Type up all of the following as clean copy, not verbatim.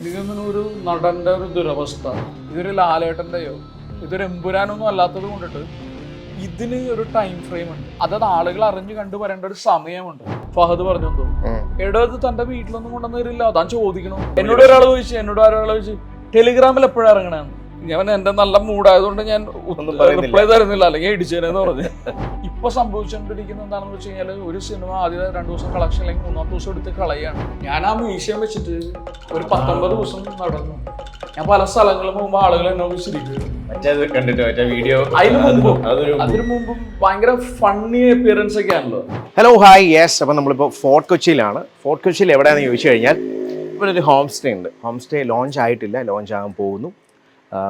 ഇതിങ്ങനെ ഒരു നടന്റെ ഒരു ദുരവസ്ഥ, ഇതൊരു ലാലേട്ടന്റെയോ ഇതൊരു എമ്പുരാനൊന്നും അല്ലാത്തത് കൊണ്ടിട്ട് ഇതിന് ഒരു ടൈം ഫ്രെയിം ഉണ്ട്. അതത് ആളുകൾ അറിഞ്ഞു കണ്ടു വരേണ്ട ഒരു സമയമുണ്ട്. ഫഹദ് പറഞ്ഞു എടോ ഇത് തന്റെ വീട്ടിലൊന്നും കൊണ്ടുവന്ന് തരില്ല, താൻ ചോദിക്കണോ. എന്നോട് ഒരാൾ ചോദിച്ചു ടെലിഗ്രാമിൽ എപ്പോഴാണ് ഇറങ്ങണെന്ന്. ഞാൻ എന്റെ നല്ല മൂഡായതുകൊണ്ട് ഞാൻ റിപ്ലൈ തരുന്നില്ല, അല്ലെങ്കിൽ ഇടിച്ചേനെന്ന് പറഞ്ഞു. ഇപ്പൊ സംഭവിച്ചുകൊണ്ടിരിക്കുന്നത് എന്താണെന്ന് വെച്ച് കഴിഞ്ഞാൽ ഒരു സിനിമ ആദ്യം 2 ദിവസം കളക്ഷൻ അല്ലെങ്കിൽ 3-ാമത്തെ ദിവസം എടുത്ത് കളയാണ്. ഞാൻ ആ മ്യൂസിയം വെച്ചിട്ട് ഒരു 19 ദിവസം നടന്നു. ഞാൻ പല സ്ഥലങ്ങളും പോകുമ്പോ ആളുകൾ എന്നോട് ചിരിക്കും. അതിനു മുമ്പും ഭയങ്കര ഫണ്ണി അപ്പിയറൻസ് ഒക്കെ ആണല്ലോ. Hello hi yes. അപ്പം നമ്മളിപ്പോൾ ഫോർട്ട് കൊച്ചിയിലാണ്. ഫോർട്ട് കൊച്ചിയിൽ എവിടെയാണെന്ന് ചോദിച്ചു കഴിഞ്ഞാൽ ഇവിടെ ഒരു ഹോം സ്റ്റേ ഉണ്ട്. ഹോം സ്റ്റേ ലോഞ്ച് ആയിട്ടില്ല, ലോഞ്ച് ആകാൻ പോകുന്നു.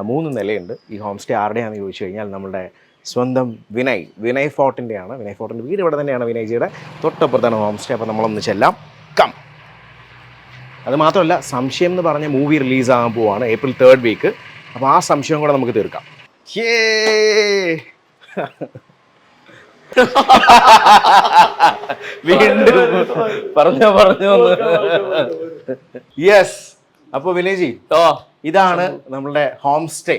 3 നിലയുണ്ട്. ഈ ഹോം സ്റ്റേ ആരുടെയാണെന്ന് ചോദിച്ചു കഴിഞ്ഞാൽ നമ്മുടെ സ്വന്തം വിനയ് ഫോർട്ടിൻ്റെയാണ്. വിനയ് ഫോർട്ടിൻ്റെ വീട് ഇവിടെ തന്നെയാണ്, വിനയ്ജിയുടെ തൊട്ടപ്പുറത്താണ് ഹോം സ്റ്റേ. അപ്പോൾ നമ്മളൊന്ന് ചെല്ലാം. അത് മാത്രമല്ല, സംശയം എന്ന് പറഞ്ഞ മൂവി റിലീസാകാൻ പോവാണ് April 3rd വീക്ക്. അപ്പോൾ ആ സംശയം കൂടെ നമുക്ക് തീർക്കാം. വീണ്ടും പറഞ്ഞു യെസ്. അപ്പൊ വിനയ്ജി, ഇതാണ് നമ്മളുടെ ഹോം സ്റ്റേ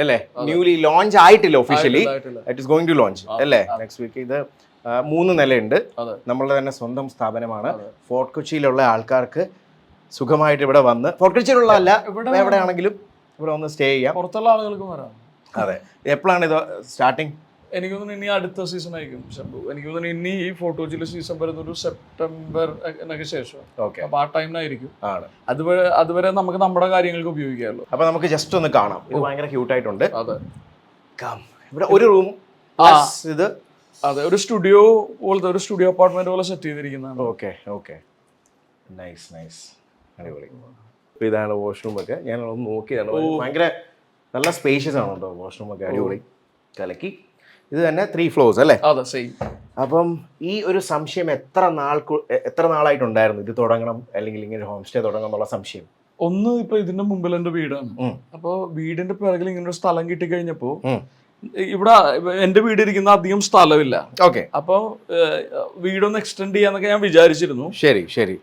അല്ലേ? ന്യൂലി ലോഞ്ച് ആയിട്ടില്ല officially, it is going to launch അല്ലേ നെക്സ്റ്റ് വീക്ക്. ഇത് 3 നിലയുണ്ട്. നമ്മളുടെ തന്നെ സ്വന്തം സ്ഥാപനമാണ്. ഫോർട്ട് കൊച്ചിയിലുള്ള ആൾക്കാർക്ക് സുഖമായിട്ട് ഇവിടെ വന്ന്, ഫോർട്ട് കൊച്ചിയിലുള്ള അല്ല എവിടെയാണെങ്കിലും ഇവിടെ വന്ന് സ്റ്റേ ചെയ്യാം. പുറത്തുള്ള ആളുകൾക്കും വരാം. അതെ. എപ്പോഴാണ് ഇത് സ്റ്റാർട്ടിങ്? എനിക്ക് തോന്നുന്നു ഇനി അടുത്ത സീസൺ ആയിരിക്കും ശംഭു. എനിക്ക് തോന്നുന്നു ഇനി ഈ ഫോർട്ട് കൊച്ചിയിലെ സീസൺ വരുന്ന ഒരു സെപ്റ്റംബർ എന്നൊക്കെ ശേഷം. അപ്പൊ ആ ടൈമിനായിരിക്കും. അതുവരെ നമുക്ക് നമ്മുടെ കാര്യങ്ങൾക്ക് ഉപയോഗിക്കാമല്ലോ. അപ്പൊ നമുക്ക് ജസ്റ്റ് ഒന്ന് കാണാം. ഇത് ഭയങ്കര ക്യൂട്ടായിട്ടുണ്ട്. അതെ. ഇവിടെ ഒരു റൂം, ഇത് അതെ ഒരു സ്റ്റുഡിയോ പോലത്തെ, ഒരു സ്റ്റുഡിയോ അപ്പാർട്ട്മെന്റ് പോലെ സെറ്റ് ചെയ്തിരിക്കുന്നതാണ്. ഓക്കെ നൈസ് അടിപൊളി. ഇതാണ് വാഷ്റൂം ഒക്കെ. ഞാൻ ഒന്ന് നോക്കിയതാണ്. ഭയങ്കര നല്ല സ്പേഷ്യസ് ആണ് കേട്ടോ വാഷ്റൂം ഒക്കെ. അടിപൊളി കലക്കി. ഇത് തന്നെ 3 floors അല്ലേ? അതെ, സെയിം. അപ്പം ഈ ഒരു സംശയം എത്ര നാളായിട്ടുണ്ടായിരുന്നു ഇത് തുടങ്ങണം അല്ലെങ്കിൽ ഇങ്ങനെ ഹോം സ്റ്റേ തുടങ്ങണം എന്നുള്ള സംശയം? ഒന്ന് ഇപ്പൊ ഇതിന്റെ മുമ്പിൽ എന്റെ വീടാണ്. അപ്പൊ വീടിന്റെ പിറകിൽ ഇങ്ങനെ ഒരു സ്ഥലം കിട്ടിക്കഴിഞ്ഞപ്പോ, ഇവിടെ എന്റെ വീട് ഇരിക്കുന്ന അധികം സ്ഥലമില്ല. അപ്പൊ വീടൊന്ന് എക്സ്റ്റെൻഡ് ചെയ്യാന്നൊക്കെ ഞാൻ വിചാരിച്ചിരുന്നു. ശരി.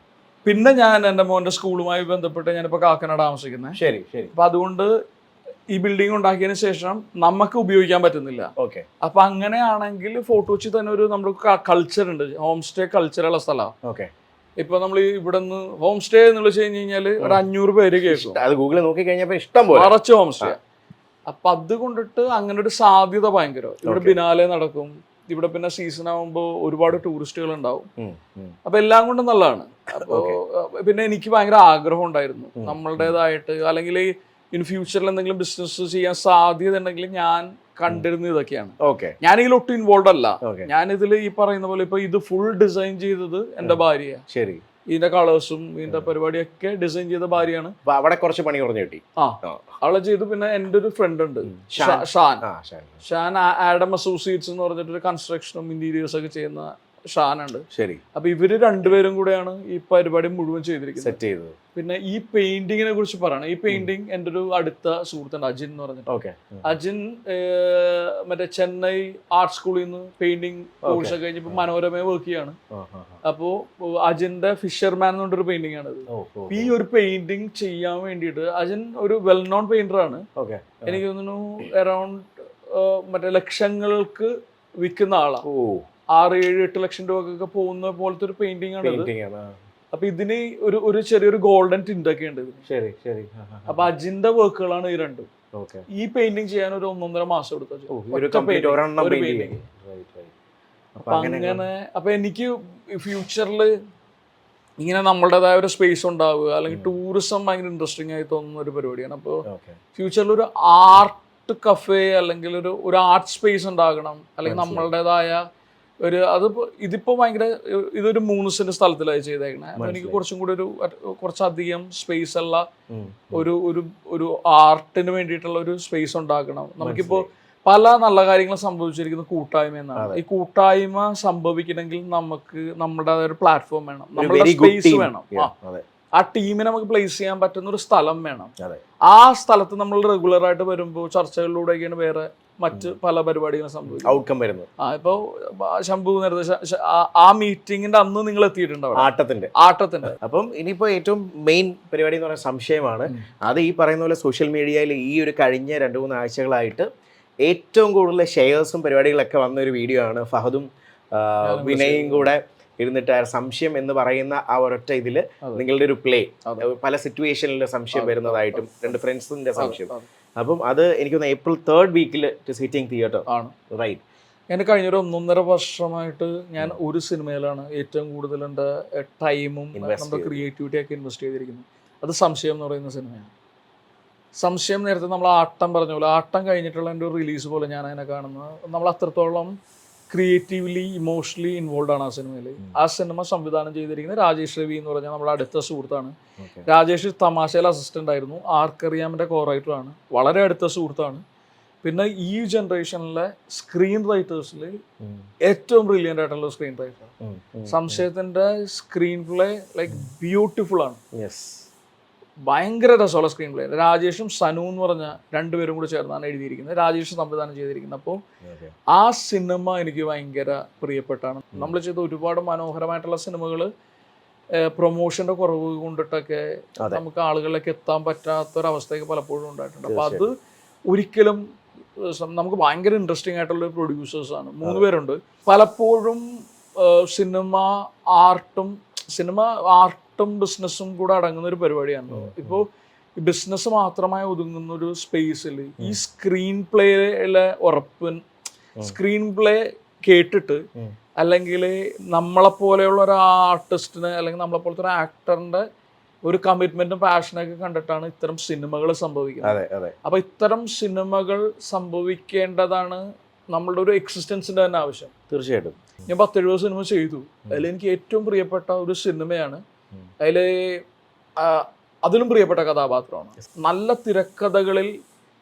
പിന്നെ ഞാൻ എന്റെ മോന്റെ സ്കൂളുമായി ബന്ധപ്പെട്ട് ഞാനിപ്പോ കാക്കനാട് താമസിക്കുന്നത്. ശരി. അപ്പൊ അതുകൊണ്ട് ഈ ബിൽഡിംഗ് ഉണ്ടാക്കിയതിനു ശേഷം നമുക്ക് ഉപയോഗിക്കാൻ പറ്റുന്നില്ല. അപ്പൊ അങ്ങനെയാണെങ്കിൽ ഫോർട്ട് കൊച്ചി തന്നെ ഒരു നമ്മുടെ കൾച്ചർ ഉണ്ട്, ഹോം സ്റ്റേ കൾച്ചറുള്ള സ്ഥലമാണ്. ഇപ്പൊ നമ്മൾ ഇവിടെ നിന്ന് ഹോം സ്റ്റേ എന്ന് വെച്ച് കഴിഞ്ഞാൽ ഒരു 500 പേര് കേൾക്കും. അത് ഗൂഗിളിൽ നോക്കി കഴിഞ്ഞപ്പോ ഇഷ്ടം പോലെ നിറച്ച് ഹോം സ്റ്റേ. അപ്പൊ അതുകൊണ്ടിട്ട് അങ്ങനെ ഒരു സാധ്യത ഭയങ്കര. ഇവിടെ ബിനാലെ നടക്കും. ഇവിടെ പിന്നെ സീസൺ ആകുമ്പോൾ ഒരുപാട് ടൂറിസ്റ്റുകൾ ഉണ്ടാവും. അപ്പൊ എല്ലാം കൊണ്ടും നല്ലതാണ്. അപ്പോ പിന്നെ എനിക്ക് ഭയങ്കര ആഗ്രഹം ഉണ്ടായിരുന്നു നമ്മളുടേതായിട്ട്, അല്ലെങ്കിൽ ഇൻ ഫ്യൂച്ചറിൽ എന്തെങ്കിലും ബിസിനസ് ചെയ്യാൻ സാധ്യത ഉണ്ടെങ്കിൽ ഞാൻ കണ്ടിരുന്നത് ഇതൊക്കെയാണ്. ഞാൻ ഇതിൽ ഒട്ടും ഇൻവോൾവ് അല്ല. ഞാൻ ഇതിൽ ഈ പറയുന്ന പോലെ ഇപ്പൊ ഇത് ഫുൾ ഡിസൈൻ ചെയ്തത് എന്റെ ഭാര്യ. ശരി. ഇതിന്റെ കളേഴ്സും ഇതിന്റെ പരിപാടിയൊക്കെ ഡിസൈൻ ചെയ്ത ഭാര്യയാണ്. അവിടെ കുറച്ച് പണി കുറഞ്ഞു കിട്ടി. അവളെ ചെയ്തു. പിന്നെ എന്റെ ഒരു ഫ്രണ്ട് ഉണ്ട്, ഷാൻ ആഡം അസോസിയേറ്റ്സ് എന്ന് പറഞ്ഞിട്ടൊരു കൺസ്ട്രക്ഷനും ഇന്റീരിയേഴ്സ് ഒക്കെ ചെയ്യുന്ന ഷാനുണ്ട്. ശരി. അപ്പൊ ഇവര് രണ്ടുപേരും കൂടെയാണ് ഈ പരിപാടി മുഴുവൻ ചെയ്തിരിക്കുന്നത്. പിന്നെ ഈ പെയിന്റിങ്ങിനെ കുറിച്ച് പറയണം. ഈ പെയിന്റിങ് എൻ്റെ ഒരു അടുത്ത സുഹൃത്തുണ്ട്, അജിൻ എന്ന് പറഞ്ഞിട്ട്. അജിൻ മറ്റേ ചെന്നൈ ആർട്ട് സ്കൂളിൽ നിന്ന് പെയിന്റിങ് കോഴ്സ് ഒക്കെ കഴിഞ്ഞപ്പോ മനോരമ വർക്ക് ചെയ്യാണ്. അപ്പോ അജിന്റെ ഫിഷർമാൻ എന്ന് പറഞ്ഞൊരു പെയിന്റിംഗ് ആണിത്. ഈ ഒരു പെയിന്റിങ് ചെയ്യാൻ വേണ്ടിയിട്ട് അജിൻ ഒരു വെൽ നോൺ പെയിന്റർ ആണ്. എനിക്ക് തോന്നുന്നു അറൌണ്ട് മറ്റേ ലക്ഷങ്ങൾക്ക് വിൽക്കുന്ന ആളാണ്. 6-7-8 ലക്ഷം രൂപക്കൊക്കെ പോകുന്ന പോലത്തെ ഒരു പെയിന്റിംഗ് ആണ്. അപ്പൊ ഇതിന് ഒരു ചെറിയൊരു ഗോൾഡൻ ടിന്റ് ഒക്കെ ഉണ്ട്. അപ്പൊ അജിന്റെ വർക്കുകളാണ് ഈ രണ്ടും. ഈ പെയിന്റിംഗ് ചെയ്യാൻ ഒരു 1.5 മാസം എടുത്തു. അപ്പൊ അങ്ങനെ അപ്പൊ എനിക്ക് ഫ്യൂച്ചറിൽ ഇങ്ങനെ നമ്മളുടേതായ ഒരു സ്പേസ് ഉണ്ടാവുക, അല്ലെങ്കിൽ ടൂറിസം ഭയങ്കര ഇൻട്രസ്റ്റിംഗ് ആയി തോന്നുന്ന ഒരു പരിപാടിയാണ്. അപ്പോൾ ഫ്യൂച്ചറിൽ ഒരു ആർട്ട് കഫേ അല്ലെങ്കിൽ ഒരു ആർട്ട് സ്പേസ് ഉണ്ടാകണം, അല്ലെങ്കിൽ നമ്മളുടേതായ ഒരു ഇതിപ്പോ ഭയങ്കര ഇതൊരു 3 സെന്റ് സ്ഥലത്തിലായി ചെയ്തേക്കണേ. എനിക്ക് കുറച്ചും കൂടി കുറച്ചധികം സ്പേസ് ഉള്ള ഒരു ആർട്ടിന് വേണ്ടിയിട്ടുള്ള ഒരു സ്പേസ് ഉണ്ടാക്കണം. നമുക്കിപ്പോ പല നല്ല കാര്യങ്ങളും സംഭവിച്ചിരിക്കുന്ന കൂട്ടായ്മ എന്നാണ്. ഈ കൂട്ടായ്മ സംഭവിക്കണമെങ്കിൽ നമുക്ക് നമ്മുടെ ഒരു പ്ലാറ്റ്ഫോം വേണം, നമ്മുടെ സ്പേസ് വേണം. ആ ടീമിനെ നമുക്ക് പ്ലേസ് ചെയ്യാൻ പറ്റുന്ന ഒരു സ്ഥലം വേണം. ആ സ്ഥലത്ത് നമ്മൾ റെഗുലർ ആയിട്ട് വരുമ്പോൾ ചർച്ചകളിലൂടെയൊക്കെയാണ് വേറെ മറ്റ് പല പരിപാടികളും സംഭവിക്കും, ഔട്ട്കം വരുന്നത്. ഇപ്പൊ ശംഭു നേരത്തെ ആ മീറ്റിംഗിന്റെ അന്ന് നിങ്ങൾ എത്തിയിട്ടുണ്ടാവും, ആട്ടത്തിന്റെ. അപ്പം ഇനിയിപ്പോ ഏറ്റവും മെയിൻ പരിപാടി എന്ന് പറയുന്നത് സംശയമാണ്. അത് ഈ പറയുന്ന പോലെ സോഷ്യൽ മീഡിയയിൽ ഈ ഒരു കഴിഞ്ഞ 2-3 ആഴ്ചകളായിട്ട് ഏറ്റവും കൂടുതൽ ഷെയർസും പരിപാടികളൊക്കെ വന്ന ഒരു വീഡിയോ ആണ്. ഫഹദും വിനയും കൂടെ ഇരുന്നിട്ട് സംശയം എന്ന് പറയുന്ന ആ ഒരൊറ്റ ഇതിൽ നിങ്ങളുടെ ഒരു പ്ലേ, പല സിറ്റുവേഷനിൽ സംശയം വരുന്നതായിട്ടും 2 ഫ്രണ്ട്സിന്റെ സംശയം. അപ്പം അത് എനിക്കൊന്ന് April 3rd വീക്കിൽ സിറ്റിംഗ് തിയേറ്റർ ആണ്, റൈറ്റ്? എൻ്റെ കഴിഞ്ഞൊരു 1.5 വർഷമായിട്ട് ഞാൻ ഒരു സിനിമയിലാണ് ഏറ്റവും കൂടുതൽ എൻ്റെ ടൈമും നമ്മുടെ ക്രിയേറ്റിവിറ്റി ഒക്കെ ഇൻവെസ്റ്റ് ചെയ്തിരിക്കുന്നത്. അത് സംശയം എന്ന് പറയുന്ന സിനിമയാണ്. സംശയം നേരത്തെ നമ്മൾ ആട്ടം പറഞ്ഞ പോലെ, ആട്ടം കഴിഞ്ഞിട്ടുള്ള എൻ്റെ ഒരു റിലീസ് പോലെ ഞാൻ അതിനെ കാണുന്നത്. നമ്മൾ അത്രത്തോളം ക്രിയേറ്റീവ്ലി ഇമോഷണലി ഇൻവോൾവ് ആണ് ആ സിനിമയിൽ. ആ സിനിമ സംവിധാനം ചെയ്തിരിക്കുന്നത് രാജേഷ് രവി എന്ന് പറഞ്ഞാൽ നമ്മുടെ അടുത്ത സുഹൃത്താണ്. രാജേഷ് തമാശയിൽ അസിസ്റ്റന്റ് ആയിരുന്നു, ആർക്കറിയാമിൻ്റെ കോറൈറ്ററാണ്, വളരെ അടുത്ത സുഹൃത്താണ്. പിന്നെ ഈ ജനറേഷനിലെ സ്ക്രീൻ റൈറ്റേഴ്സിൽ ഏറ്റവും ബ്രില്യൻ്റ് ആയിട്ടുള്ള സ്ക്രീൻ റൈറ്റർ. സംശയത്തിൻ്റെ സ്ക്രീൻ പ്ലേ ലൈക്ക് ബ്യൂട്ടിഫുൾ ആണ്, ഭയങ്കര രസമുള്ള സ്ക്രീൻ പ്ലേ. രാജേഷും സനു എന്ന് പറഞ്ഞ 2 പേരും കൂടി ചേർന്നാണ് എഴുതിയിരിക്കുന്നത്, രാജേഷ് സംവിധാനം ചെയ്തിരിക്കുന്നത്. അപ്പോൾ ആ സിനിമ എനിക്ക് ഭയങ്കര പ്രിയപ്പെട്ടാണ്. നമ്മൾ ചെയ്ത ഒരുപാട് മനോഹരമായിട്ടുള്ള സിനിമകൾ പ്രൊമോഷന്റെ കുറവ് കൊണ്ടിട്ടൊക്കെ നമുക്ക് ആളുകളിലേക്ക് എത്താൻ പറ്റാത്തൊരവസ്ഥയൊക്കെ പലപ്പോഴും ഉണ്ടായിട്ടുണ്ട്. അപ്പോൾ അത് ഒരിക്കലും നമുക്ക് ഭയങ്കര ഇൻട്രസ്റ്റിംഗ് ആയിട്ടുള്ള പ്രൊഡ്യൂസേഴ്സാണ്, 3 പേരുണ്ട്. പലപ്പോഴും സിനിമ ആർട്ടും ബിസിനസ്സും കൂടെ അടങ്ങുന്ന ഒരു പരിപാടിയാണല്ലോ. ഇപ്പോൾ ബിസിനസ് മാത്രമായി ഒതുങ്ങുന്ന ഒരു സ്പേസിൽ ഈ സ്ക്രീൻ പ്ലേയിലെ സ്ക്രീൻ പ്ലേ കേട്ടിട്ട്, അല്ലെങ്കിൽ നമ്മളെപ്പോലെയുള്ള ഒരു ആർട്ടിസ്റ്റിന് അല്ലെങ്കിൽ നമ്മളെപ്പോലത്തെ ഒരു ആക്ടറിന്റെ ഒരു കമ്മിറ്റ്മെന്റും പാഷനൊക്കെ കണ്ടിട്ടാണ് ഇത്തരം സിനിമകൾ സംഭവിക്കുന്നത്. അപ്പൊ ഇത്തരം സിനിമകൾ സംഭവിക്കേണ്ടതാണ് നമ്മളുടെ ഒരു എക്സിസ്റ്റൻസിന്റെ തന്നെ ആവശ്യം. തീർച്ചയായിട്ടും. ഞാൻ 10-70 സിനിമ ചെയ്തു. അതിൽ എനിക്ക് ഏറ്റവും പ്രിയപ്പെട്ട ഒരു സിനിമയാണ്, അതിലും പ്രിയപ്പെട്ട കഥാപാത്രമാണ്. നല്ല തിരക്കഥകളിൽ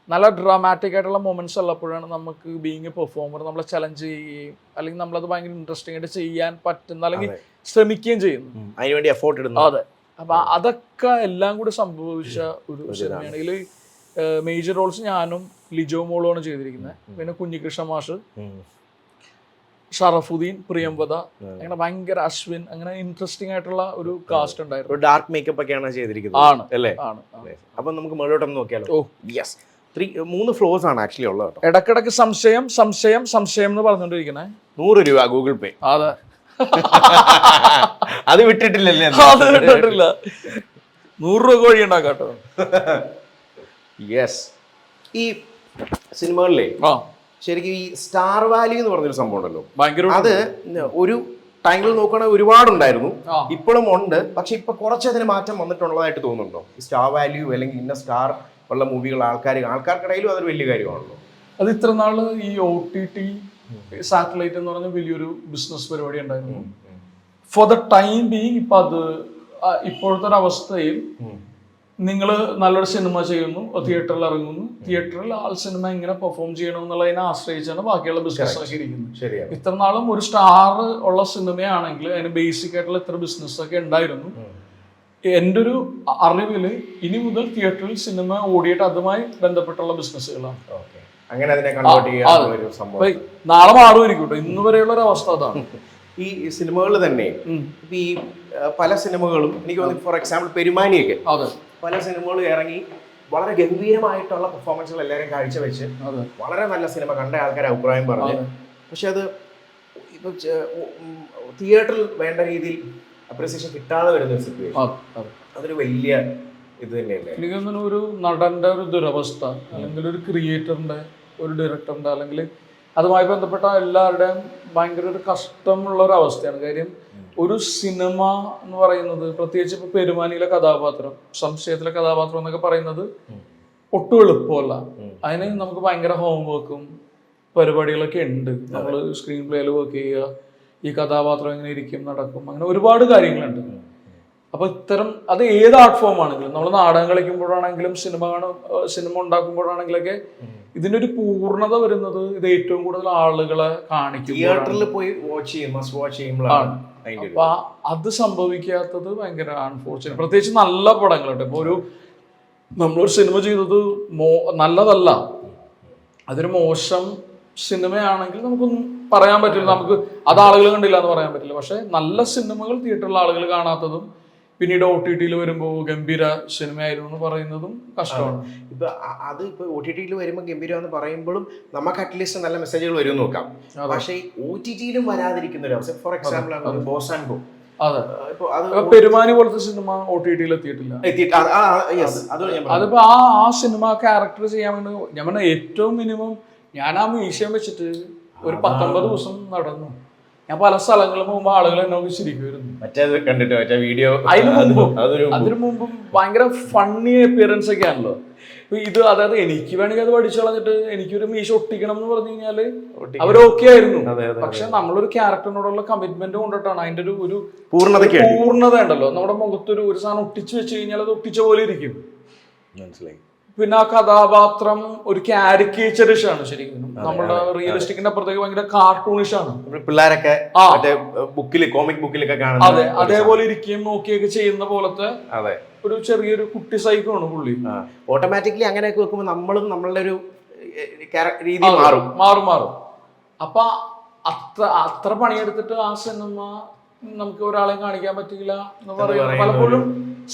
നല്ല ഡ്രാമാറ്റിക് ആയിട്ടുള്ള മൊമെന്റ്സ് ഉള്ളപ്പോഴാണ് നമുക്ക് ബീങ് എ പെർഫോമർ നമ്മളെ ചലഞ്ച് ചെയ്യുകയും അല്ലെങ്കിൽ നമ്മളത് ഭയങ്കര ഇൻട്രസ്റ്റിംഗ് ആയിട്ട് ചെയ്യാൻ പറ്റുന്ന അല്ലെങ്കിൽ ശ്രമിക്കുകയും ചെയ്യുന്നു, അതിനുവേണ്ടി എഫോർട്ട് ഇടുന്നു. അതെ. അപ്പൊ അതൊക്കെ എല്ലാം കൂടി സംഭവിച്ച ഒരു സിനിമയാണ്. ഇതിൽ മേജർ റോൾസ് ഞാനും ലിജോ മോളുമാണ് ചെയ്തിരിക്കുന്നത്. പിന്നെ കുഞ്ഞികൃഷ്ണ മാഷ്, ഷറഫുദ്ദീൻ, പ്രിയംവദ, അങ്ങനെ ഭയങ്കര അശ്വിൻ, അങ്ങനെ ഇൻട്രസ്റ്റിംഗ് ആയിട്ടുള്ള ഒരു കാസ്റ്റ് ഉണ്ടായിരുന്നു. ഡാർക്ക് മേക്കപ്പ് ഒക്കെയാണ് ചെയ്തിരിക്കുന്നത്. ആണ് അല്ലേ? ആണ്. അപ്പൊ നമുക്ക് മുകളിലോട്ടൊന്ന് നോക്കിയാലോ? ഓ യെസ്, 3 ഫ്ലോർസ് ആണ് ആക്ച്വലി ഉള്ളത്. ഇടക്കിടക്ക് സംശയം സംശയം സംശയം എന്ന് പറഞ്ഞോണ്ടിരിക്കണേ. 100 രൂപ ഗൂഗിൾ പേ. അതെ, അത് വിട്ടിട്ടില്ലല്ലേ? അത് വിട്ടിട്ടില്ല. 100 രൂപ വഴി ഉണ്ടാക്കാട്ടോ. യെസ്. ഈ സിനിമകളിലെ ശരിക്കും ഈ സ്റ്റാർ വാല്യൂ എന്ന് പറഞ്ഞൊരു സംഭവം ഉണ്ടല്ലോ, അത് ഒരു ടൈമിൽ നോക്കുകയാണെങ്കിൽ ഒരുപാടുണ്ടായിരുന്നു, ഇപ്പോഴും ഉണ്ട്. പക്ഷെ ഇപ്പൊ കുറച്ച് അതിന് മാറ്റം വന്നിട്ടുള്ളതായിട്ട് തോന്നുന്നുണ്ടോ? ഈ സ്റ്റാർ വാല്യൂ അല്ലെങ്കിൽ ഇന്ന സ്റ്റാർ ഉള്ള മൂവികൾ ആൾക്കാർക്കിടയിലും അതൊരു വലിയ കാര്യമാണല്ലോ. അത് ഇത്ര നാള് ഈ OTT സാറ്റലൈറ്റ് എന്ന് പറഞ്ഞ വലിയൊരു ബിസിനസ് പരിപാടി ഉണ്ടായിരുന്നു. ഫോർ ദ ടൈം ബീങ് ഇപ്പൊ അത് ഇപ്പോഴത്തെ ഒരു അവസ്ഥയിൽ നിങ്ങൾ നല്ലൊരു സിനിമ ചെയ്യുന്നു, തിയേറ്ററിൽ ഇറങ്ങുന്നു, തിയേറ്ററിൽ സിനിമ എങ്ങനെ പെർഫോം ചെയ്യണം എന്നുള്ളതിനെ ആശ്രയിച്ചാണ് ബാക്കിയുള്ള ബിസിനസ് ഒക്കെ ഇരിക്കുന്നത്. ഇത്ര നാളും ഒരു സ്റ്റാർ ഉള്ള സിനിമയാണെങ്കിൽ അതിന് ബേസിക് ആയിട്ടുള്ള ഇത്ര ബിസിനസ് ഒക്കെ ഉണ്ടായിരുന്നു. എൻ്റെ ഒരു അറിവിൽ ഇനി മുതൽ തിയേറ്ററിൽ സിനിമ ഓടിയിട്ട് അതുമായി ബന്ധപ്പെട്ടുള്ള ബിസിനസ്സുകളാണ്. നാളെ മാറുമായിരിക്കും കേട്ടോ. ഇന്ന് വരെയുള്ള ഒരു അവസ്ഥ അതാണ്. ഈ സിനിമകൾ തന്നെ ഈ പല സിനിമകളും എനിക്ക് തോന്നുന്നു, ഫോർ എക്സാമ്പിൾ പെരുമാനിയൊക്കെ, പല സിനിമകളും ഇറങ്ങി വളരെ ഗംഭീരമായിട്ടുള്ള പെർഫോമൻസുകൾ എല്ലാവരും കാഴ്ചവെച്ച് വളരെ നല്ല സിനിമ കണ്ട ആൾക്കാർ അഭിപ്രായം പറഞ്ഞു. പക്ഷെ അത് ഇപ്പൊ തിയേറ്ററിൽ വേണ്ട രീതിയിൽ അപ്രിസിയേഷൻ കിട്ടാതെ വരുന്ന ഒരു സിറ്റുവേഷൻ, അതൊരു വലിയ ഇത് തന്നെയല്ലേ? എനിക്ക് തോന്നുന്നു ഒരു നടന്റെ ഒരു ദുരവസ്ഥ, അല്ലെങ്കിൽ ഒരു ക്രിയേറ്ററിന്റെ, ഒരു ഡയറക്ടറിന്റെ, അല്ലെങ്കിൽ അതുമായി ബന്ധപ്പെട്ട എല്ലാവരുടെയും ഭയങ്കര ഒരു കഷ്ടമുള്ള ഒരു അവസ്ഥയാണ്. കാര്യം ഒരു സിനിമ എന്ന് പറയുന്നത്, പ്രത്യേകിച്ച് ഇപ്പൊ പെരുമാനിയിലെ കഥാപാത്രം, സംശയത്തിലെ കഥാപാത്രം എന്നൊക്കെ പറയുന്നത് ഒട്ടും എളുപ്പമല്ല. അതിന് നമുക്ക് ഭയങ്കര ഹോംവർക്കും പരിപാടികളൊക്കെ ഉണ്ട്. നമ്മൾ സ്ക്രീൻ പ്ലേയിൽ വർക്ക് ചെയ്യുക, ഈ കഥാപാത്രം എങ്ങനെ ഇരിക്കും, നടക്കും, അങ്ങനെ ഒരുപാട് കാര്യങ്ങളുണ്ട്. അപ്പൊ ഇത്തരം അത് ഏത് ആർട്ട് ഫോം ആണെങ്കിലും, നമ്മൾ നാടകം കളിക്കുമ്പോഴാണെങ്കിലും സിനിമ ഉണ്ടാക്കുമ്പോഴാണെങ്കിലൊക്കെ ഇതിന്റെ ഒരു പൂർണ്ണത വരുന്നത് ഇത് ഏറ്റവും കൂടുതൽ ആളുകളെ കാണിക്കും. അപ്പൊ അത് സംഭവിക്കാത്തത് ഭയങ്കര അൺഫോർച്ചുനേറ്റ്. പ്രത്യേകിച്ച് നല്ല പടങ്ങളുണ്ട്. ഇപ്പൊ നമ്മളൊരു സിനിമ ചെയ്തത് നല്ലതല്ല, അതൊരു മോശം സിനിമയാണെങ്കിൽ നമുക്കൊന്നും പറയാൻ പറ്റില്ല, നമുക്ക് അത് ആളുകൾ കണ്ടില്ല എന്ന് പറയാൻ പറ്റില്ല. പക്ഷെ നല്ല സിനിമകൾ തിയേറ്ററിൽ ആളുകൾ കാണാത്തതും പിന്നീട് OTT-ൽ വരുമ്പോൾ ഗംഭീര സിനിമയായിരുന്നു എന്ന് പറയുന്നതും കഷ്ടമാണ്. ഇപ്പൊ അത് ഇപ്പൊ OTT-ൽ വരുമ്പോൾ ഗംഭീരം എന്ന് പറയുമ്പോഴും നമുക്ക് അറ്റ്ലീസ്റ്റ് നല്ല മെസ്സേജുകൾ വരും നോക്കാം. പക്ഷേ OTT-ലും വരാതിരിക്കുന്ന ഒരു അവസ്ഥ, ഫോർ എക്സാമ്പിൾ ആണ് ബോസ് ആൻഡ് ഗോ. അതെ, പെരുമാനി പോലത്തെ സിനിമ OTT-ൽ എത്തിയിട്ടില്ല. അതിപ്പോ ആ സിനിമ ക്യാരക്ടർ ചെയ്യാൻ വേണ്ടി ഞാൻ പറഞ്ഞ ഏറ്റവും മിനിമം ഞാൻ ആ മ്യൂസിയം വെച്ചിട്ട് ഒരു 19 ദിവസം നടന്നു. ഞാൻ പല സ്ഥലങ്ങളിൽ പോകുമ്പോൾ ആളുകൾ എന്നോട് ചിരിക്കുമായിരുന്നു. അതിനു മുമ്പും ഭയങ്കര ഫണ്ണി അപ്പിയറൻസ് ഒക്കെ ആണല്ലോ ഇത്. അതായത് എനിക്ക് വേണമെങ്കിൽ അത് പഠിച്ചു കളഞ്ഞിട്ട് എനിക്കൊരു മീശ ഒട്ടിക്കണം എന്ന് പറഞ്ഞു കഴിഞ്ഞാല് അവർ ഓക്കെ ആയിരുന്നു. പക്ഷെ നമ്മളൊരു ക്യാരക്ടറിനോടുള്ള കമ്മിറ്റ്മെന്റ് കൊണ്ടിട്ടാണ് അതിന്റെ ഒരു പൂർണ്ണത ഉണ്ടല്ലോ. നമ്മുടെ മുഖത്തൊരു സാധനം ഒട്ടിച്ചു വെച്ച് കഴിഞ്ഞാൽ അത് ഒട്ടിച്ച പോലെ ഇരിക്കും. മനസ്സിലായി. പിന്നെ ആ കഥാപാത്രം ഒരു കാരിക്കേച്ചറിഷ് ആണ് ശരിക്കും. നമ്മുടെ റിയലിസ്റ്റിക്കിന്റെ അപ്പുറത്തേക്ക് ഭയങ്കര കാർട്ടൂണിഷ് ആണ്. പിള്ളേരൊക്കെ കോമിക് ബുക്കിലൊക്കെ കാണുന്നത്. അതെ, അതേപോലെ ഇരിക്കുകയും നോക്കിയൊക്കെ ചെയ്യുന്ന പോലത്തെ ഒരു ചെറിയൊരു കുട്ടി സൈക്കോ ആണ് പുള്ളി. ഓട്ടോമാറ്റിക്കലി അങ്ങനെയൊക്കെ വെക്കുമ്പോൾ നമ്മളും നമ്മളുടെ ഒരു രീതി മാറും. അപ്പൊ അത്ര പണിയെടുത്തിട്ട് ആ സിനിമ നമുക്ക് ഒരാളെ കാണിക്കാൻ പറ്റില്ല എന്ന് പറയുന്നത് പലപ്പോഴും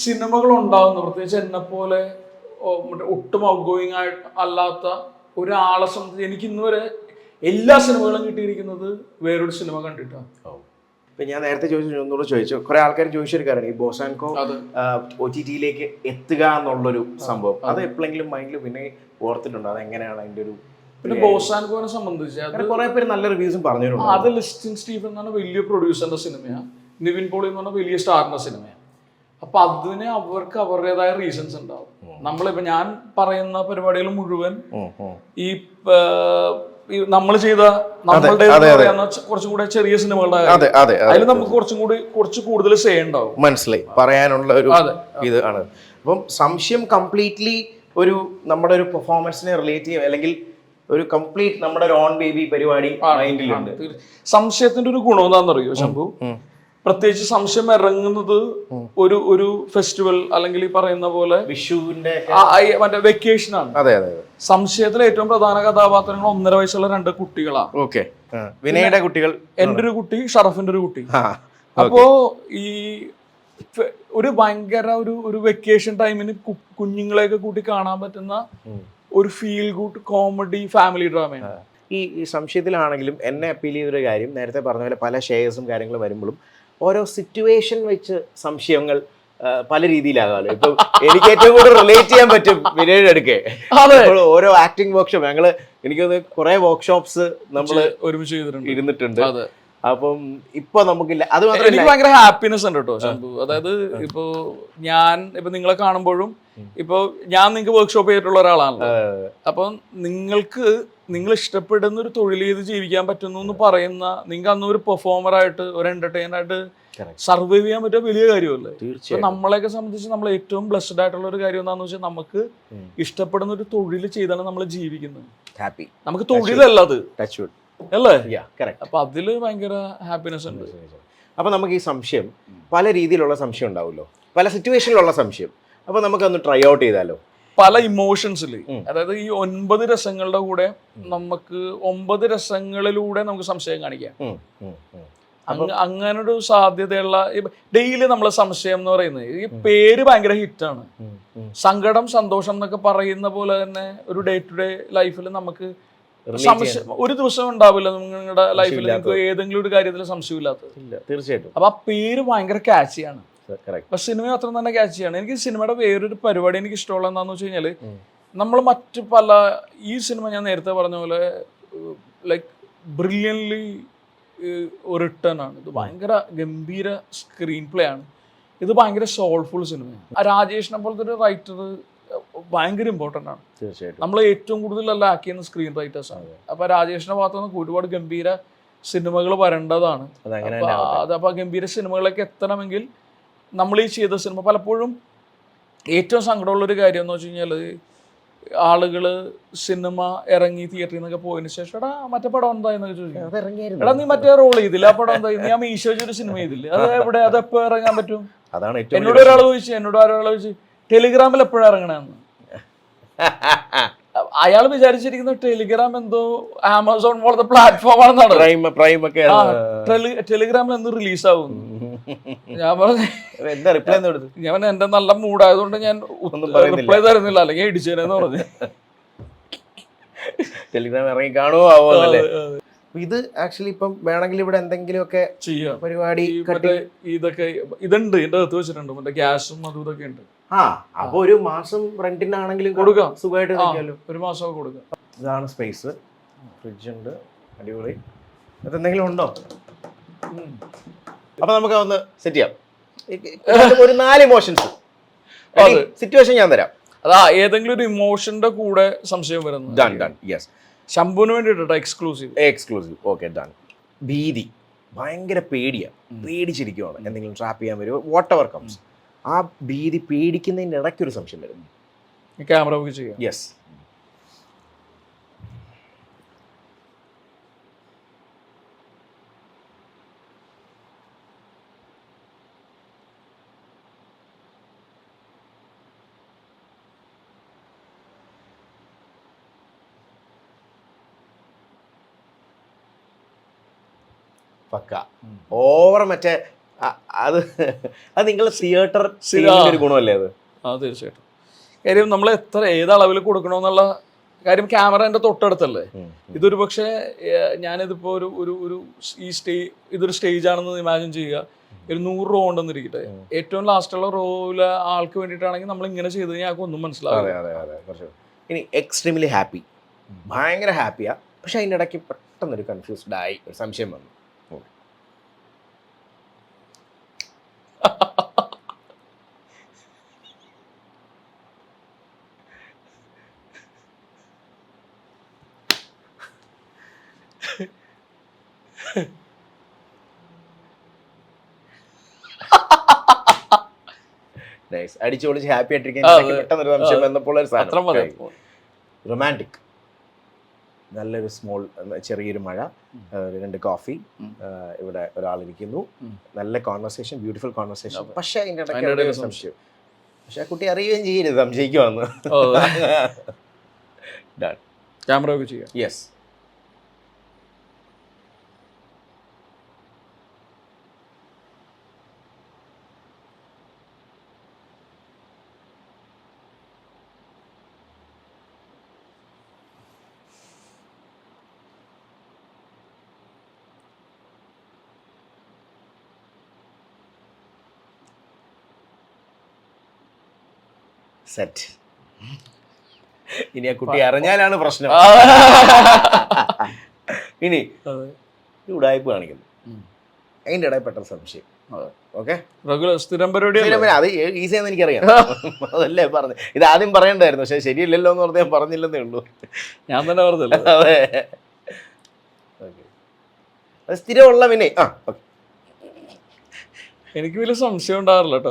സിനിമകൾ ഉണ്ടാവുന്നു. പ്രത്യേകിച്ച് എന്നെ പോലെ ഒട്ടും ഔട്ട് ഗോയിങ് ആയിട്ട് അല്ലാത്ത ഒരാളെ സംബന്ധിച്ച് എനിക്ക് ഇന്ന് വരെ എല്ലാ സിനിമകളും കിട്ടിയിരിക്കുന്നത് വേറൊരു സിനിമ കണ്ടിട്ടാണ്. ഇപ്പൊ ഞാൻ നേരത്തെ ഒന്നുകൂടെ ചോദിച്ചു, കുറെ ആൾക്കാർ ചോദിച്ചൊരു കാര്യമാണ് ഈ ബോസ് ആൻഡ് ഗോ OTT-ലേക്ക് എത്തുക എന്നുള്ളൊരു സംഭവം. അത് എപ്പോഴെങ്കിലും മൈൻഡിൽ പിന്നെ ഓർത്തിട്ടുണ്ടോ? അത് എങ്ങനെയാണ് അതിന്റെ ഒരു? പിന്നെ ബോസ് ആൻഡ് ഗോനെ സംബന്ധിച്ച് കുറെ പേര് നല്ല റിവ്യൂസും പറഞ്ഞിട്ടുണ്ട്. അത് ലിസ്റ്റിൻ സ്റ്റീഫൻ എന്ന് പറഞ്ഞ വലിയ പ്രൊഡ്യൂസറിന്റെ സിനിമയാണ്. നിവിൻ പോളി എന്ന് പറഞ്ഞ വലിയ സ്റ്റാറിന്റെ സിനിമയാണ്. അപ്പൊ അതിന് അവർക്ക് അവരുടേതായ റീസൺസ് ഉണ്ടാവും. നമ്മളിപ്പോ ഞാൻ പറയുന്ന പരിപാടികൾ മുഴുവൻ ഈ നമ്മൾ ചെയ്ത നമ്മളുടെ കുറച്ചും കൂടെ ചെറിയ സിനിമകളുടെ അതിൽ നമുക്ക് കുറച്ച് കൂടുതൽ സേ ഉണ്ടാവും. മനസ്സിലായി, പറയാനുള്ള ഒരു ഇത് ആണ്. അപ്പം സംശയം കംപ്ലീറ്റ്ലി ഒരു നമ്മുടെ ഒരു പെർഫോമൻസിനെ റിലേറ്റ് ചെയ്യും, അല്ലെങ്കിൽ ഒരു കംപ്ലീറ്റ് നമ്മുടെ ഒരു ഓൺ ബേബി പരിപാടി മൈൻഡിലുണ്ട്. സംശയത്തിന്റെ ഒരു ഗുണം എന്താണെന്നറിയോ ശംഭു? പ്രത്യേകിച്ച് സംശയം ഇറങ്ങുന്നത് ഒരു ഫെസ്റ്റിവൽ അല്ലെങ്കിൽ ഈ പറയുന്ന പോലെ വിഷുവിന്റെ മറ്റേ വെക്കേഷൻ ആണ്. സംശയത്തിലെ ഏറ്റവും പ്രധാന കഥാപാത്രങ്ങൾ 1.5 വയസ്സുള്ള 2 കുട്ടികളാണ്. ഓക്കെ, വിനയുടെ കുട്ടികൾ, എന്റെ ഒരു കുട്ടി, ഷറഫിന്റെ ഒരു കുട്ടി. അപ്പോ ഈ ഒരു ഭയങ്കര ഒരു വെക്കേഷൻ ടൈമിന് കുഞ്ഞുങ്ങളെയൊക്കെ കൂട്ടി കാണാൻ പറ്റുന്ന ഒരു ഫീൽ ഗുഡ് കോമഡി ഫാമിലി ഡ്രാമയാണ്. ഈ സംശയത്തിലാണെങ്കിലും എന്നെ അപ്പീൽ ചെയ്തൊരു കാര്യം, നേരത്തെ പറഞ്ഞ പോലെ പല ഷെയർസും കാര്യങ്ങളും വരുമ്പോഴും ഓരോ സിറ്റുവേഷൻ വെച്ച് സംശയങ്ങൾ പല രീതിയിലാകാമല്ലോ. ഇപ്പൊ എനിക്ക് ഏറ്റവും കൂടുതൽ റിലേറ്റ് ചെയ്യാൻ പറ്റും വിനയുടെ അടുക്കെ ഓരോ ആക്ടിങ് വർക്ക്ഷോപ്പ്. എനിക്കത് കുറെ വർക്ക്ഷോപ്സ് നമ്മള് ഒരുമിച്ച് ഇരുന്നിട്ടുണ്ട്. അപ്പം ഇപ്പൊ നമുക്കില്ല, അത് മാത്രമല്ല എനിക്ക് ഭയങ്കര ഹാപ്പിനെസ് ഉണ്ട് കേട്ടോ ശംഭു. അതായത് ഇപ്പൊ നിങ്ങളെ കാണുമ്പോഴും ഇപ്പൊ ഞാൻ നിങ്ങൾക്ക് വർക്ക്ഷോപ്പ് ചെയ്തിട്ടുള്ള ഒരാളാണല്ലോ. അപ്പൊ നിങ്ങൾ ഇഷ്ടപ്പെടുന്ന ഒരു തൊഴിൽ ചെയ്ത് ജീവിക്കാൻ പറ്റുന്നു എന്ന് പറയുന്ന, നിങ്ങൾക്ക് അന്ന് ഒരു പെർഫോമറായിട്ട് ഒരു എന്റർടൈനർ ആയിട്ട് സർവൈവ് ചെയ്യാൻ പറ്റിയ വലിയ കാര്യമല്ലേ. നമ്മളെയൊക്കെ സംബന്ധിച്ച് നമ്മൾ ഏറ്റവും ബ്ലെസ്ഡ് ആയിട്ടുള്ള ഒരു കാര്യം എന്താണെന്ന് വെച്ചാൽ നമുക്ക് ഇഷ്ടപ്പെടുന്ന ഒരു തൊഴിൽ ചെയ്താണ് നമ്മൾ ജീവിക്കുന്നത്. ഹാപ്പി, നമുക്ക് തൊഴിലല്ല അത് അല്ലേ? അപ്പൊ അതില് ഭയങ്കര ഹാപ്പിനെസ് ഉണ്ട്. അപ്പൊ നമുക്ക് ഈ സംശയം പല രീതിയിലുള്ള സംശയം ഉണ്ടാവുമല്ലോ, പല സിറ്റുവേഷനിലുള്ള സംശയം. അപ്പൊ നമുക്കൊന്ന് ട്രൈ ഔട്ട് ചെയ്താലോ? പല ഇമോഷൻസിൽ, അതായത് ഈ 9 രസങ്ങളുടെ കൂടെ നമുക്ക് 9 രസങ്ങളിലൂടെ നമുക്ക് സംശയം കാണിക്കാം. അങ്ങനൊരു സാധ്യതയുള്ള ഡെയിലി നമ്മളെ സംശയം എന്ന് പറയുന്നത് ഈ പേര് ഭയങ്കര ഹിറ്റാണ്. സങ്കടം, സന്തോഷം എന്നൊക്കെ പറയുന്ന പോലെ തന്നെ ഒരു ഡേ ടു ഡേ ലൈഫിൽ നമുക്ക് ഒരു ദിവസം ഉണ്ടാവില്ല നിങ്ങളുടെ ലൈഫിൽ നിങ്ങൾക്ക് ഏതെങ്കിലും ഒരു കാര്യത്തിൽ സംശയമില്ലാത്തത്. തീർച്ചയായിട്ടും. അപ്പൊ ആ പേര് ഭയങ്കര ക്യാച്ചിയാണ്. അപ്പൊ സിനിമ അത്ര തന്നെ ക്യാച്ചിയാണ്. എനിക്ക് സിനിമയുടെ വേറൊരു പരിപാടി എനിക്ക് ഇഷ്ടമുള്ള എന്താന്ന് വെച്ച് കഴിഞ്ഞാല്, നമ്മൾ മറ്റു പല ഈ സിനിമ ഞാൻ നേരത്തെ പറഞ്ഞ പോലെ ലൈക്ക് ബ്രില്യൻലി റിട്ടേൺ ആണ്. ഇത് ഭയങ്കര ഗംഭീര സ്ക്രീൻ പ്ലേ ആണ്. ഇത് ഭയങ്കര സോൾഫുൾ സിനിമയാണ്. രാജേഷിനെ പോലത്തെ ഒരു റൈറ്റർ ഭയങ്കര ഇമ്പോർട്ടൻ്റ് ആണ്. തീർച്ചയായിട്ടും. നമ്മൾ ഏറ്റവും കൂടുതൽ ലാക്ക് ചെയ്യുന്ന സ്ക്രീൻ റൈറ്റേഴ്സ് ആണ്. അപ്പൊ രാജേഷിന്റെ ഭാഗത്ത് നിന്ന് ഒരുപാട് ഗംഭീര സിനിമകൾ വരേണ്ടതാണ്. അപ്പൊ ഗംഭീര സിനിമകളിലേക്ക് എത്തണമെങ്കിൽ നമ്മൾ ഈ ചെയ്ത സിനിമ പലപ്പോഴും ഏറ്റവും സങ്കടമുള്ളൊരു കാര്യം എന്ന് വെച്ച് കഴിഞ്ഞാൽ, ആളുകള് സിനിമ ഇറങ്ങി തിയേറ്ററിൽ നിന്നൊക്കെ പോയതിനു ശേഷം എടാ മറ്റേ പടം എന്തായെന്നൊക്കെ ചോദിക്കും. എടാ നീ മറ്റേ റോൾ ചെയ്തില്ല, ആ പടം എന്താ, ഞാൻ മീശ വെച്ചൊരു സിനിമ ചെയ്തില്ല, അത് എവിടെ, അതെപ്പോ ഇറങ്ങാൻ പറ്റും? എന്നോട് ഒരാൾ ചോദിച്ചു ടെലിഗ്രാമിൽ എപ്പോഴാണ് ഇറങ്ങണമെന്ന്. അയാൾ വിചാരിച്ചിരിക്കുന്ന ടെലിഗ്രാം എന്തോ ആമസോൺ പോലത്തെ പ്ലാറ്റ്ഫോം ആണെന്നാണ്. ടെലിഗ്രാമിൽ എന്ത് റിലീസ് ആവും? ഞാൻ പറഞ്ഞു ഞാൻ എന്റെ നല്ല മൂഡായതുകൊണ്ട് ഞാൻ റിപ്ലൈ തരുന്നില്ല, അല്ലെങ്കിൽ ഇടിച്ചേനെന്ന് പറഞ്ഞു. ടെലിഗ്രാം ഇറങ്ങി കാണുമോ ആവോന്നല്ലേ. ഇത് ആക്ച്വലി ഇപ്പം വേണമെങ്കിൽ ഇവിടെ എന്തെങ്കിലുമൊക്കെ ചെയ്യാം പരിപാടി ഇതൊക്കെ ഇതുണ്ട്, ഇതിന്റെ അകത്ത് വെച്ചിട്ടുണ്ട്, മറ്റേ ഗ്യാസും അതും ഇതൊക്കെ ഉണ്ട്. അപ്പൊ ഒരു മാസം റെന്റിനാണെങ്കിലും കൊടുക്കാം, സുഖമായിട്ട് ഒരു മാസമൊക്കെ കൊടുക്കാം. ഇതാണ് സ്പേസ്, ഫ്രിഡ്ജ് ഉണ്ട്, അടിപൊളി. അതെന്തെങ്കിലും ഉണ്ടോ? അപ്പൊ നമുക്ക് ഒന്ന് സെറ്റ് ചെയ്യാം. ഒരു 4 ഇമോഷൻസ് സിറ്റുവേഷൻ ഞാൻ തരാം. അതാ ഏതെങ്കിലും ഒരു ഇമോഷന്റെ കൂടെ സംശയം വരുന്നത്. ശംഭുവിന് വേണ്ടിട്ടോ എക്സ്ക്ലൂസീവ്. Okay, done. ഭീതി, ഭയങ്കര പേടിച്ചിരിക്കുവാണ്, എന്തെങ്കിലും ട്രാപ്പ് ചെയ്യാൻ വരുമോ, വാട്ട് എവർ കംസ്. ആ ഭീതി പേടിക്കുന്നതിൻ്റെ ഇടയ്ക്കൊരു സംശയം വരും. ക്യാമറ ബുക്ക് ചെയ്യാം. യെസ്. പക്ക ഓവർ മറ്റേ അത് നിങ്ങൾ തിയേറ്റർ ഒരു ഗുണമല്ലേ അത്? തീർച്ചയായിട്ടും. കാര്യം നമ്മൾ ഏത് അളവിൽ കൊടുക്കണമെന്നുള്ള കാര്യം ക്യാമറേന്റെ തൊട്ടടുത്തല്ലേ. ഇതൊരു പക്ഷേ ഞാനിതിപ്പോ ഒരു ഇതൊരു സ്റ്റേജ് ആണെന്ന് ഇമാജിൻ ചെയ്യുക. ഒരു 100 റോ ഉണ്ടെന്നിരിക്കട്ടെ, ഏറ്റവും ലാസ്റ്റുള്ള റോയിലെ ആൾക്ക് വേണ്ടിയിട്ടാണെങ്കിൽ നമ്മൾ ഇങ്ങനെ ചെയ്ത് കഴിഞ്ഞാൽ ആൾക്ക് ഒന്നും മനസ്സിലാവും. ഇനി എക്സ്ട്രീംലി ഹാപ്പി, ഭയങ്കര ഹാപ്പിയാ, പക്ഷെ അതിൻ്റെ ഇടയ്ക്ക് പെട്ടെന്നൊരു കൺഫ്യൂസ്ഡ് ആയി, ഒരു സംശയം വന്നു. അടിച്ചു പൊളിച്ച് ഹാപ്പി ആയിട്ടിരിക്കാൻ പെട്ടെന്നൊരു സംശയം വന്നപ്പോൾ ഒരു സാധനം. റൊമാൻറ്റിക്, നല്ലൊരു ചെറിയൊരു മഴ, 2 കോഫി, ഇവിടെ ഒരാളിരിക്കുന്നു, നല്ല കോൺവെർസേഷൻ, ബ്യൂട്ടിഫുൾ കോൺവെർസേഷൻ. പക്ഷെ അതിൻ്റെ ഇടയ്ക്ക് സംശയം, പക്ഷെ ആ കുട്ടി അറിയുകയും ചെയ്യരുത് സംശയിക്കുവാന്ന്. ക്യാമറ ഒക്കെ ചെയ്യാം. യെസ്. സെറ്റ്. ഇനി ആ കുട്ടി അറിഞ്ഞാലാണ് പ്രശ്നം. ഇനി ഉടായ്പ കാണിക്കുന്നു, അതിൻ്റെ ഇടയിൽ പെട്ടെന്ന് സംശയം. ഓക്കെ, സ്ഥിരം പരിപാടി. അത് ഈസിയാന്ന് എനിക്കറിയാം, അതല്ലേ പറഞ്ഞു. ഇത് ആദ്യം പറയണ്ടായിരുന്നു, പക്ഷെ ശരിയല്ലല്ലോ എന്ന് പറഞ്ഞാൽ ഞാൻ പറഞ്ഞില്ലെന്നേ ഉള്ളൂ. ഞാൻ തന്നെ പറഞ്ഞല്ലോ. അതെ, അത് സ്ഥിരമുള്ള പിന്നെ എനിക്ക് വലിയ സംശയം ഉണ്ടാവില്ല കേട്ടോ.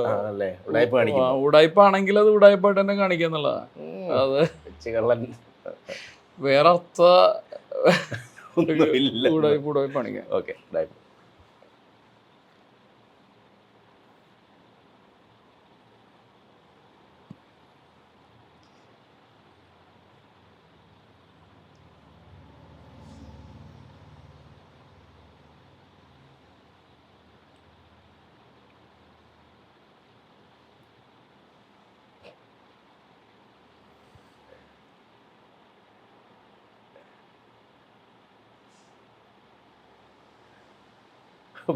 ഉടായ്പാണെങ്കിൽ അത് ഉടായ്പായിട്ട് തന്നെ കാണിക്കാന്നുള്ളതാ. അത് വേറെ അർത്ഥ ഉടായ്പ കാണിക്കാം. ഓക്കെ,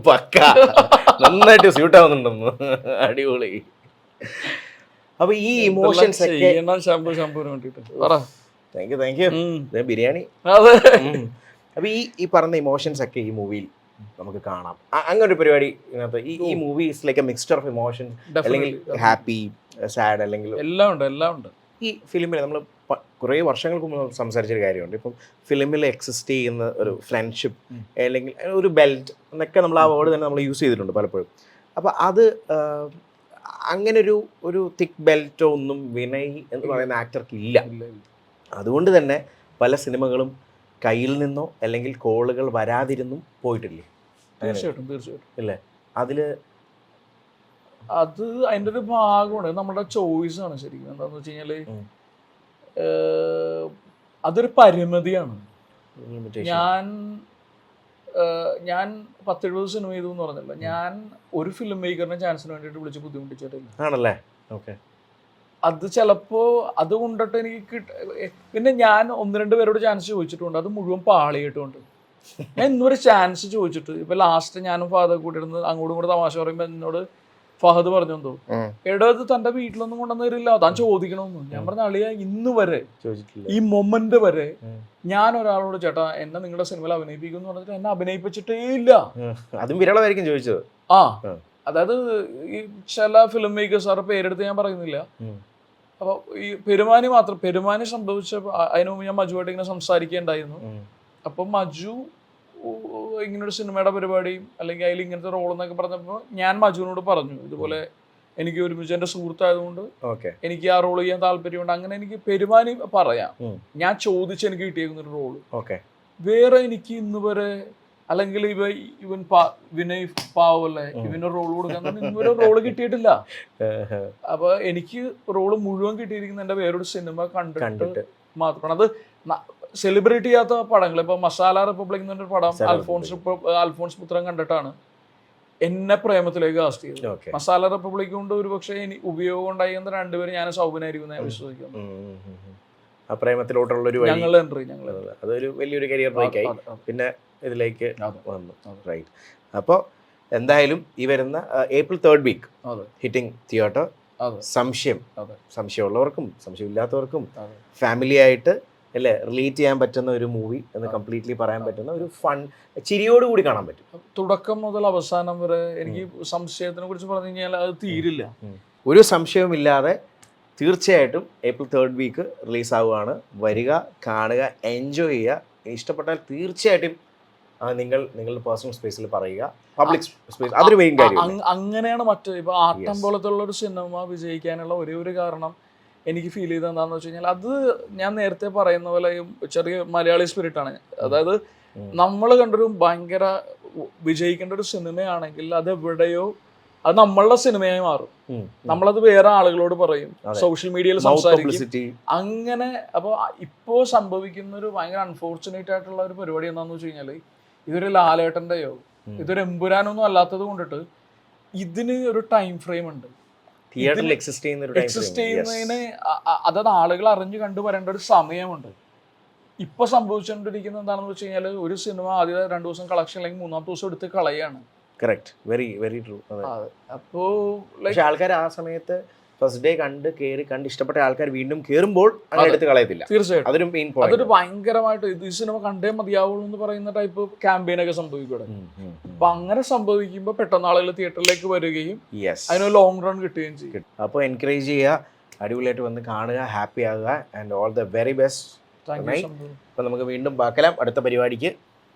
പക്ക നന്നായിട്ട് സ്യൂട്ട് ആവുന്നുണ്ടെന്ന്. അടിപൊളി. അപ്പൊ ഈ ഇമോഷൻസ് ബിരിയാണി. അപ്പൊ ഈ പറഞ്ഞ ഇമോഷൻസ് ഒക്കെ ഈ മൂവിയിൽ നമുക്ക് കാണാം. അങ്ങനെ ഒരു പരിപാടി ഇതിനകത്ത് ഈ movie is like A mixture of emotion, അല്ലെങ്കിൽ ഹാപ്പി, സാഡ്, അല്ലെങ്കിൽ എല്ലാം ഉണ്ട്. ഈ ഫിലിമിൽ നമ്മൾ കുറേ വർഷങ്ങൾക്ക് മുമ്പ് സംസാരിച്ചൊരു കാര്യമുണ്ട്. ഇപ്പം ഫിലിമിൽ എക്സിസ്റ്റ് ചെയ്യുന്ന ഒരു ഫ്രണ്ട്ഷിപ്പ്, അല്ലെങ്കിൽ ഒരു ബെൽറ്റ് എന്നൊക്കെ നമ്മൾ ആ വേർഡ് തന്നെ നമ്മൾ യൂസ് ചെയ്തിട്ടുണ്ട് പലപ്പോഴും. അപ്പോൾ അത് അങ്ങനെ ഒരു തിക്ക് ബെൽറ്റോ ഒന്നും വിനയ് എന്ന് പറയുന്ന ആക്ടർക്ക് ഇല്ല. അതുകൊണ്ട് തന്നെ പല സിനിമകളും കയ്യിൽ നിന്നോ അല്ലെങ്കിൽ കോളുകൾ വരാതിരുന്നും പോയിട്ടില്ലേ? തീർച്ചയായിട്ടും ഇല്ലേ? അത് അതിൻ്റെ ഒരു ഭാഗമാണ്, നമ്മുടെ ചോയ്സ് ആണ് ശരിക്കും. എന്താണെന്ന് വെച്ച് കഴിഞ്ഞാൽ അതൊരു പരിമിതിയാണ്. ഞാൻ 10-70 സിനിമ ചെയ്തു എന്ന് പറഞ്ഞില്ല. ഞാൻ ഒരു ഫിലിം മേക്കറിനെ ചാൻസിന് വേണ്ടിയിട്ട് വിളിച്ച് ബുദ്ധിമുട്ടിച്ചിട്ടില്ല. ആണല്ലേ? ഓക്കെ. അത് ചിലപ്പോ അത് കൊണ്ടിട്ട് എനിക്ക് പിന്നെ ഞാൻ 1-2 പേരോട് ചാൻസ് ചോദിച്ചിട്ടുണ്ട്, അത് മുഴുവൻ പാളിയിട്ടുണ്ട്. ഞാൻ ഇന്നൊരു ചാൻസ് ചോദിച്ചിട്ട് ഇപ്പൊ ലാസ്റ്റ് ഞാനും ഫഹദ് കൂട്ടിയിരുന്ന് അങ്ങോട്ടും കൂടെ തമാശ പറയുമ്പോ എന്നോട് ഫഹദ് പറഞ്ഞു എന്തോ, എടോ അത് തന്റെ വീട്ടിലൊന്നും കൊണ്ടുവന്ന് തരില്ല, താൻ ചോദിക്കണമെന്ന്. ഞാൻ പറഞ്ഞ അളിയ ഇന്ന് വരെ ഈ മൊമെന്റ് വരെ ഞാൻ ഒരാളോട് ചേട്ടാ എന്നെ നിങ്ങളുടെ സിനിമയിൽ അഭിനയിപ്പിക്കും എന്ന് പറഞ്ഞിട്ട് എന്നെ അഭിനയിപ്പിച്ചിട്ടേ ഇല്ല. അതും വിരളമായിരിക്കും ചോദിച്ചത്. അതായത് ഈ ചില ഫിലിം മേക്കേഴ്സ് അവരുടെ പേരെടുത്ത് ഞാൻ പറയുന്നില്ല. അപ്പൊ ഈ പെരുമാനി സംഭവിച്ച അതിനു മുമ്പ് ഞാൻ മജുവായിട്ട് ഇങ്ങനെ സംസാരിക്കേണ്ടായിരുന്നു. അപ്പൊ മജു ഇങ്ങനൊരു സിനിമയുടെ പരിപാടിയും അല്ലെങ്കിൽ അതിൽ ഇങ്ങനത്തെ റോൾ എന്നൊക്കെ പറഞ്ഞപ്പോൾ ഞാൻ മജുവിനോട് പറഞ്ഞു ഇതുപോലെ എനിക്ക് ഒരുമിച്ച് എൻ്റെ സുഹൃത്തായതുകൊണ്ട് എനിക്ക് ആ റോൾ ചെയ്യാൻ താല്പര്യമുണ്ട്. അങ്ങനെ എനിക്ക് പെരുമാനി പറയാം, ഞാൻ ചോദിച്ച് എനിക്ക് കിട്ടിയേക്കുന്ന ഒരു റോള്. വേറെ എനിക്ക് ഇന്ന് വരെ അല്ലെങ്കിൽ ഇവൻ വിനയ് പാവല്ലേ ഇവനൊരു റോൾ കൊടുക്കാൻ ഇവരൊരു റോള് കിട്ടിയിട്ടില്ല. അപ്പൊ എനിക്ക് റോള് മുഴുവൻ കിട്ടിയിരിക്കുന്ന എൻ്റെ വേറൊരു സിനിമ കണ്ടിട്ട് മാത്രമാണ്. അത് സെലിബ്രേറ്റ് ചെയ്യാത്ത പടങ്ങൾ, ഇപ്പൊ മസാല റിപ്പബ്ലിക് എന്നൊരു പടം അൽഫോൺസ് പുത്രൻ കണ്ടിട്ടാണ് എന്നെ പ്രേമത്തിലേക്ക് കാസ്റ്റ് ചെയ്തത്. മസാല റിപ്പബ്ലിക് കൊണ്ട് ഒരു പക്ഷേ ഉപയോഗം ഉണ്ടായി എന്ന് രണ്ടുപേരും ഞാൻ സൗബനായിരിക്കും ഞാൻ വിശ്വസിക്കുന്നു. ഞങ്ങൾ അതൊരു വലിയൊരു കരിയർ ബ്രേക്കായി പിന്നെ ഇതിലേക്ക് വന്നു. റൈറ്റ്. അപ്പോൾ എന്തായാലും ഈ വരുന്ന April 3rd week hitting theatre. സംശയമുള്ളവർക്കും സംശയമില്ലാത്തവർക്കും ഫാമിലി ആയിട്ട് അല്ലേ റിലേറ്റ് ചെയ്യാൻ പറ്റുന്ന ഒരു മൂവി എന്ന് കംപ്ലീറ്റ്ലി പറയാൻ പറ്റുന്ന ഒരു ഫൺ ചിരിയോട് കൂടി കാണാൻ പറ്റും. തുടക്കം മുതൽ അവസാനം വരെ എനിക്ക് സംശയത്തിനെ കുറിച്ച് പറഞ്ഞു കഴിഞ്ഞാൽ അത് തീരില്ല. ഒരു സംശയവുമില്ലാതെ തീർച്ചയായിട്ടും April 3rd വീക്ക് റിലീസ് ആവുകയാണ്. വരിക, കാണുക, എൻജോയ് ചെയ്യുക. ഇഷ്ടപ്പെട്ടാൽ തീർച്ചയായിട്ടും നിങ്ങളുടെ പേഴ്സണൽ സ്പേസിൽ പറയുക, പബ്ലിക് സ്പേസ് അതൊരു മെയിൻ കാര്യം. അങ്ങനെയാണ് മറ്റേ ഇപ്പൊ ആട്ടം പോലത്തെ ഉള്ള ഒരു സിനിമ വിജയിക്കാനുള്ള ഒരേ ഒരു കാരണം എനിക്ക് ഫീൽ ചെയ്തത് എന്താണെന്ന് വെച്ച് കഴിഞ്ഞാൽ അത് ഞാൻ നേരത്തെ പറയുന്ന പോലെ ചെറിയ മലയാളി സ്പിരിറ്റാണ്. അതായത് നമ്മൾ കണ്ടൊരു ഭയങ്കര വിജയിക്കേണ്ട ഒരു സിനിമയാണെങ്കിൽ അത് എവിടെയോ അത് നമ്മളുടെ സിനിമയായി മാറും. നമ്മളത് വേറെ ആളുകളോട് പറയും, സോഷ്യൽ മീഡിയയിൽ സംസാരിക്കും, അങ്ങനെ. അപ്പോൾ ഇപ്പോ സംഭവിക്കുന്ന ഒരു ഭയങ്കര അൺഫോർച്ചുനേറ്റ് ആയിട്ടുള്ള ഒരു പരിപാടി എന്താണെന്ന് വെച്ച് കഴിഞ്ഞാൽ ഇതൊരു ലാലേട്ടൻ്റെയോ ഇതൊരു എമ്പുരാനൊന്നും അല്ലാത്തത് കൊണ്ടിട്ട് ഇതിന് ഒരു ടൈം ഫ്രെയിം ഉണ്ട്. എക്സിസ്റ്റ് ചെയ്യുന്നതിന് അതായത് ആളുകൾ അറിഞ്ഞു കണ്ടു വരേണ്ട ഒരു സമയമുണ്ട്. ഇപ്പൊ സംഭവിച്ചുകൊണ്ടിരിക്കുന്നത് എന്താണെന്ന് വെച്ച് കഴിഞ്ഞാൽ ഒരു സിനിമ ആദ്യം 2 ദിവസം കളക്ഷൻ അല്ലെങ്കിൽ 3-ാമത്തെ ദിവസം എടുത്ത് കളയാണ്. Correct, very very true. അപ്പോ ആൾക്കാർ ആ സമയത്ത് ഫസ്റ്റ് ഡേ കണ്ട് ഇഷ്ടപ്പെട്ട ആൾക്കാർ വീണ്ടും കേറുമ്പോൾ എടുത്ത് കളയത്തില്ല. തീർച്ചയായിട്ടും അതൊരു മെയിൻ പോയിന്റ്. അതൊരു ഭയങ്കരമായിട്ട് ഈ സിനിമ കണ്ടേ മതിയാവുള്ളൂ എന്ന് പറയുന്ന ടൈപ്പ് ക്യാമ്പയിനൊക്കെ സംഭവിക്കൂടെ. അപ്പൊ അങ്ങനെ സംഭവിക്കുമ്പോൾ പെട്ടെന്ന് ആളുകൾ തിയേറ്ററിലേക്ക് വരികയും അതിനൊരു ലോങ് റൺ കിട്ടുകയും ചെയ്യും. അപ്പോൾ എൻകറേജ് ചെയ്യുക, അടിപൊളിയായിട്ട് വന്ന് കാണുക, ഹാപ്പി ആകുക. And all the very best. അപ്പൊ നമുക്ക് വീണ്ടും പാക്കലാം അടുത്ത പരിപാടിക്ക്.